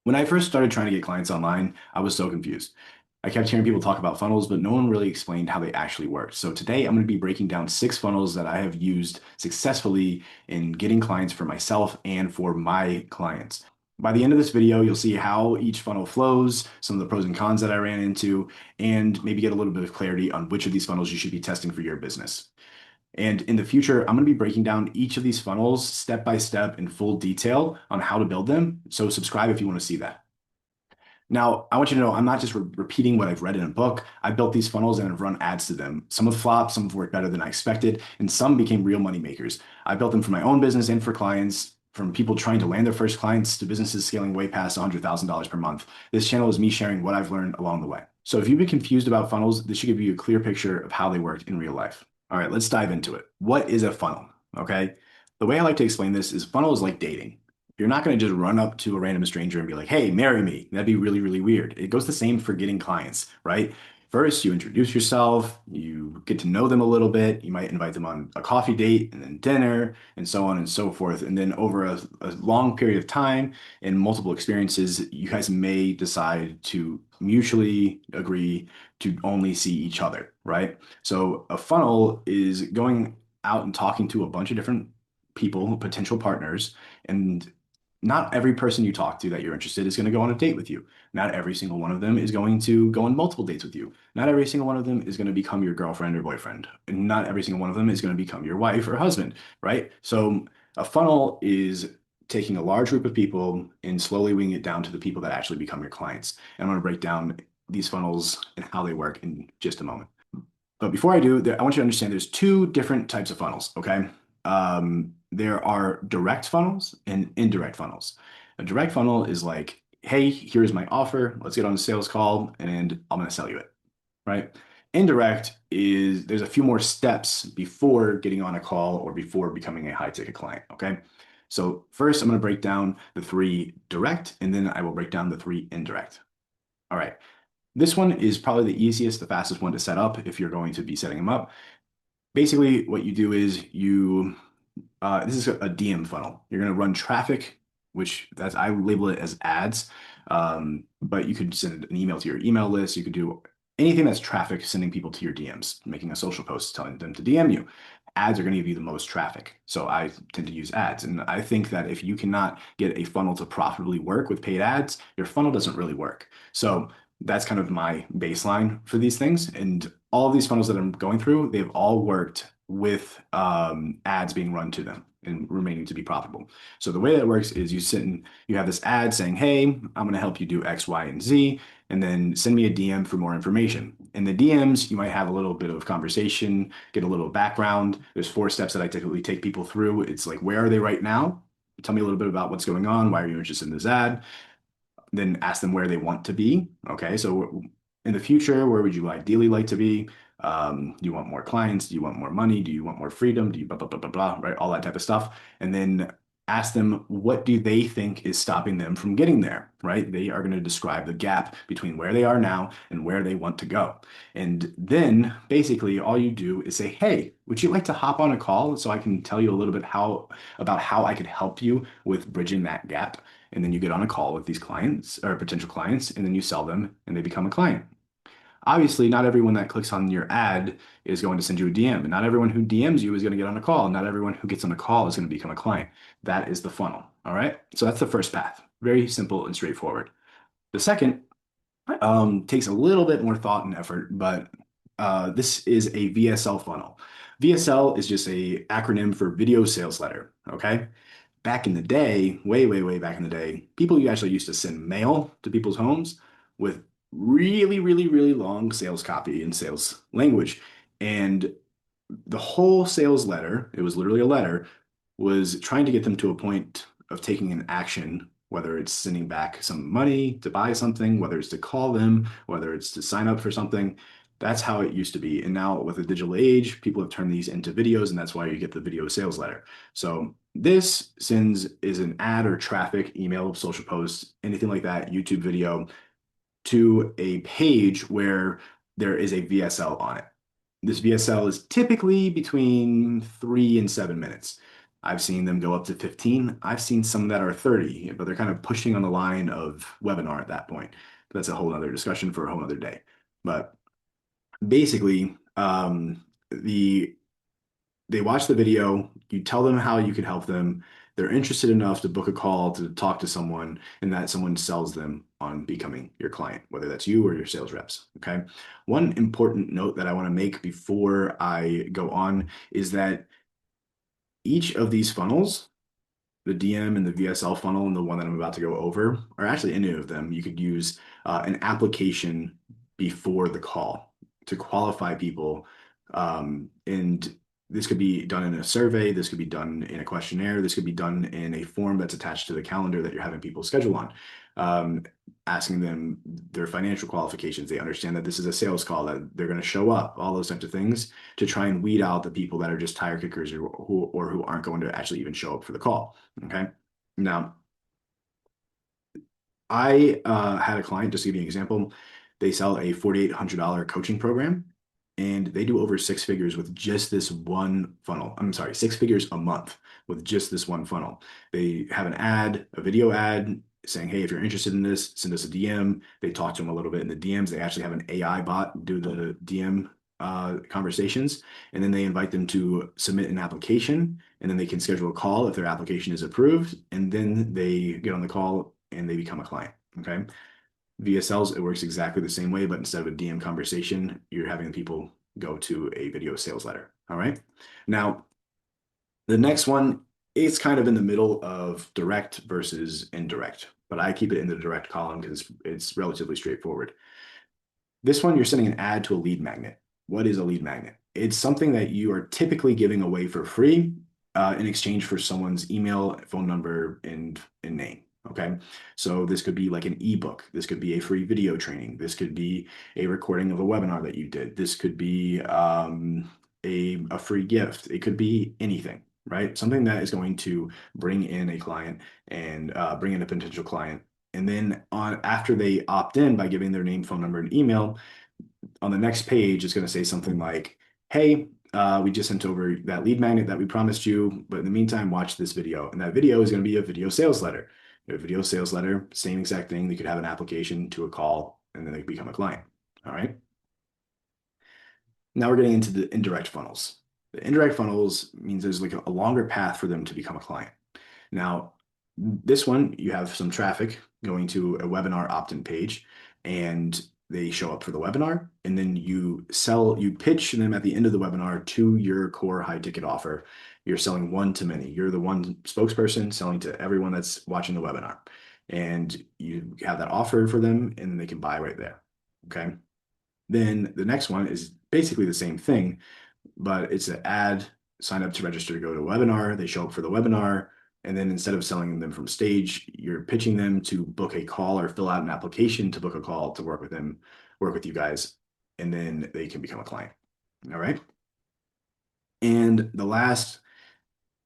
When I first started trying to get clients online, I was so confused. I kept hearing people talk about funnels, but no one really explained how they actually work. So today I'm going to be breaking down 6 funnels that I have used successfully in getting clients for myself and for my clients. By the end of this video, you'll see how each funnel flows, some of the pros and cons that I ran into, and maybe get a little bit of clarity on which of these funnels you should be testing for your business. And in the future, I'm going to be breaking down each of these funnels step by step in full detail on how to build them. So subscribe if you want to see that. Now, I want you to know I'm not just repeating what I've read in a book. I built these funnels and have run ads to them. Some have flopped, some have worked better than I expected, and some became real money makers. I built them for my own business and for clients, from people trying to land their first clients to businesses scaling way past $100,000 per month. This channel is me sharing what I've learned along the way. So if you've been confused about funnels, this should give you a clear picture of how they work in real life. All right, let's dive into it. What is a funnel? Okay. The way I like to explain this is funnel is like dating. You're not going to just run up to a random stranger and be like, hey, marry me. That'd be really, really weird. It goes the same for getting clients, right? First, you introduce yourself, you get to know them a little bit. You might invite them on a coffee date and then dinner and so on and so forth. And then over a long period of time and multiple experiences, you guys may decide to mutually agree to only see each other, right? So a funnel is going out and talking to a bunch of different people, potential partners, and not every person you talk to that you're interested is going to go on a date with you. Not every single one of them is going to go on multiple dates with you. Not every single one of them is going to become your girlfriend or boyfriend. And not every single one of them is going to become your wife or husband, right? So a funnel is taking a large group of people and slowly winging it down to the people that actually become your clients. And I'm going to break down these funnels and how they work in just a moment. But before I do, I want you to understand there's 2 different types of funnels, okay? There are direct funnels and indirect funnels. A direct funnel is like, hey, here's my offer. Let's get on a sales call and I'm going to sell you it, right? Indirect is there's a few more steps before getting on a call or before becoming a high ticket client, okay? So first, I'm going to break down the 3 direct, and then I will break down the 3 indirect. All right. This one is probably the easiest, the fastest one to set up if you're going to be setting them up. Basically, what you do is this is a DM funnel. You're going to run traffic, which that's I label it as ads. But you could send an email to your email list. You could do anything that's traffic, sending people to your DMs, making a social post, telling them to DM you. Ads are going to give you the most traffic. So I tend to use ads. And I think that if you cannot get a funnel to profitably work with paid ads, your funnel doesn't really work. So that's kind of my baseline for these things. And all of these funnels that I'm going through, they've all worked with ads being run to them and remaining to be profitable. So the way that works is you sit and you have this ad saying, hey, I'm going to help you do X, Y, and Z, and then send me a DM for more information. In the DMs, you might have a little bit of conversation, get a little background. There's 4 steps that I typically take people through. It's like, where are they right now? Tell me a little bit about what's going on. Why are you interested in this ad? Then ask them where they want to be. Okay, so in the future, where would you ideally like to be? Do you want more clients? Do you want more money? Do you want more freedom? Do you blah, blah, blah, blah, blah, right? All that type of stuff. And then ask them what do they think is stopping them from getting there, right? They are going to describe the gap between where they are now and where they want to go. And then basically all you do is say, hey, would you like to hop on a call so I can tell you a little bit about how I could help you with bridging that gap? And then you get on a call with these clients or potential clients, and then you sell them and they become a client. Obviously, not everyone that clicks on your ad is going to send you a DM, and not everyone who DMs you is going to get on a call. And not everyone who gets on a call is going to become a client. That is the funnel. All right. So that's the first path. Very simple and straightforward. The second takes a little bit more thought and effort, but this is a VSL funnel. VSL is just a acronym for video sales letter. Okay. Back in the day, way, way, way back in the day, people actually used to send mail to people's homes with really, really, really long sales copy and sales language. And the whole sales letter, it was literally a letter, was trying to get them to a point of taking an action, whether it's sending back some money to buy something, whether it's to call them, whether it's to sign up for something. That's how it used to be. And now with the digital age, people have turned these into videos, and that's why you get the video sales letter. So this sends is an ad or traffic, email, social post, anything like that, YouTube video to a page where there is a VSL on it. This VSL is typically between 3 and 7 minutes. I've seen them go up to 15. I've seen some that are 30, but they're kind of pushing on the line of webinar at that point. That's a whole other discussion for a whole other day. But basically, they watch the video, you tell them how you can help them. They're interested enough to book a call to talk to someone, and that someone sells them on becoming your client, whether that's you or your sales reps. Okay. One important note that I want to make before I go on is that each of these funnels, the DM and the VSL funnel and the one that I'm about to go over, or actually any of them, you could use an application before the call to qualify people. And this could be done in a survey, this could be done in a questionnaire, this could be done in a form that's attached to the calendar that you're having people schedule on. Asking them their financial qualifications. They understand that this is a sales call, that they're going to show up, all those types of things to try and weed out the people that are just tire kickers or who aren't going to actually even show up for the call. Okay. Now, I had a client, just to give you an example, they sell a $4,800 coaching program and they do over six figures with just this one funnel. I'm sorry, six figures a month with just this one funnel. They have an ad, a video ad saying, hey, if you're interested in this, send us a DM. They talk to them a little bit in the DMs. They actually have an AI bot do the DM conversations, and then they invite them to submit an application, and then they can schedule a call if their application is approved, and then they get on the call and they become a client. Okay. VSLs, it works exactly the same way, but instead of a DM conversation, you're having people go to a video sales letter. All right. Now, the next one is kind of in the middle of direct versus indirect, but I keep it in the direct column because it's relatively straightforward. This one, you're sending an ad to a lead magnet. What is a lead magnet? It's something that you are typically giving away for free in exchange for someone's email, phone number, and name. Okay. So this could be like an ebook. This could be a free video training. This could be a recording of a webinar that you did. This could be a free gift. It could be anything, right? Something that is going to bring in a client and bring in a potential client. And then on after they opt in by giving their name, phone number, and email, on the next page, it's going to say something like, hey, we just sent over that lead magnet that we promised you, but in the meantime, watch this video. And that video is going to be a video sales letter. A video sales letter, same exact thing. They could have an application to a call, and then they become a client. All right. Now we're getting into the indirect funnels. The indirect funnels means there's like a longer path for them to become a client. Now, this one, you have some traffic going to a webinar opt-in page, and they show up for the webinar, and then you pitch them at the end of the webinar to your core high ticket offer. You're selling one to many. You're the one spokesperson selling to everyone that's watching the webinar. And you have that offer for them, and they can buy right there. Okay. Then the next one is basically the same thing, but it's an ad, sign up to register to go to a webinar. They show up for the webinar. And then instead of selling them from stage, you're pitching them to book a call or fill out an application to book a call to work with them, work with you guys, and then they can become a client. All right. And the last,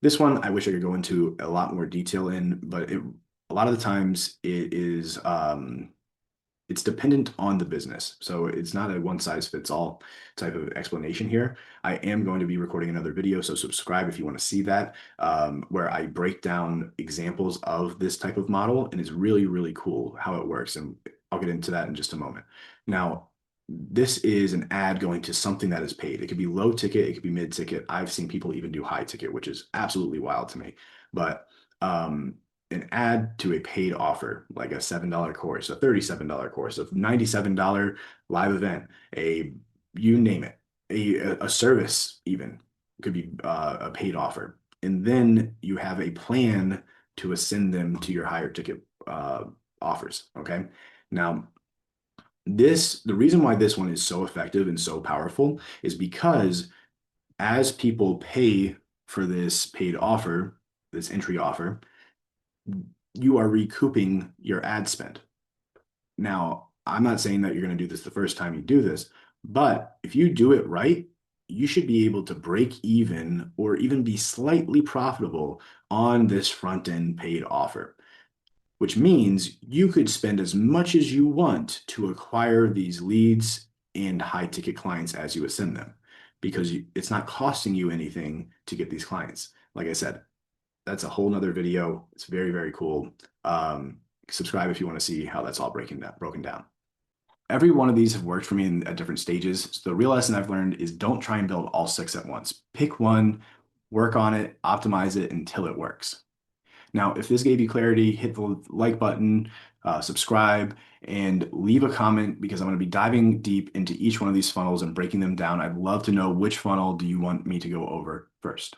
this one, I wish I could go into a lot more detail in, but a lot of the times it is it's dependent on the business. So it's not a one size fits all type of explanation here. I am going to be recording another video, so subscribe if you want to see that, where I break down examples of this type of model, and it's really, really cool how it works. And I'll get into that in just a moment. Now, this is an ad going to something that is paid. It could be low ticket, it could be mid ticket. I've seen people even do high ticket, which is absolutely wild to me. But an ad to a paid offer, like a $7 course, a $37 course, a $97 live event, you name it, a service even could be a paid offer. And then you have a plan to ascend them to your higher ticket offers. Okay. Now, the reason why this one is so effective and so powerful is because as people pay for this paid offer, this entry offer, you are recouping your ad spend. Now, I'm not saying that you're going to do this the first time you do this, but if you do it right, you should be able to break even or even be slightly profitable on this front end paid offer, which means you could spend as much as you want to acquire these leads and high ticket clients as you ascend them because it's not costing you anything to get these clients. Like I said, that's a whole nother video. It's very, very cool. Subscribe if you want to see how that's all broken down. Every one of these have worked for me at different stages. So the real lesson I've learned is don't try and build all six at once. Pick one, work on it, optimize it until it works. Now, if this gave you clarity, hit the like button, subscribe, and leave a comment because I'm going to be diving deep into each one of these funnels and breaking them down. I'd love to know which funnel do you want me to go over first.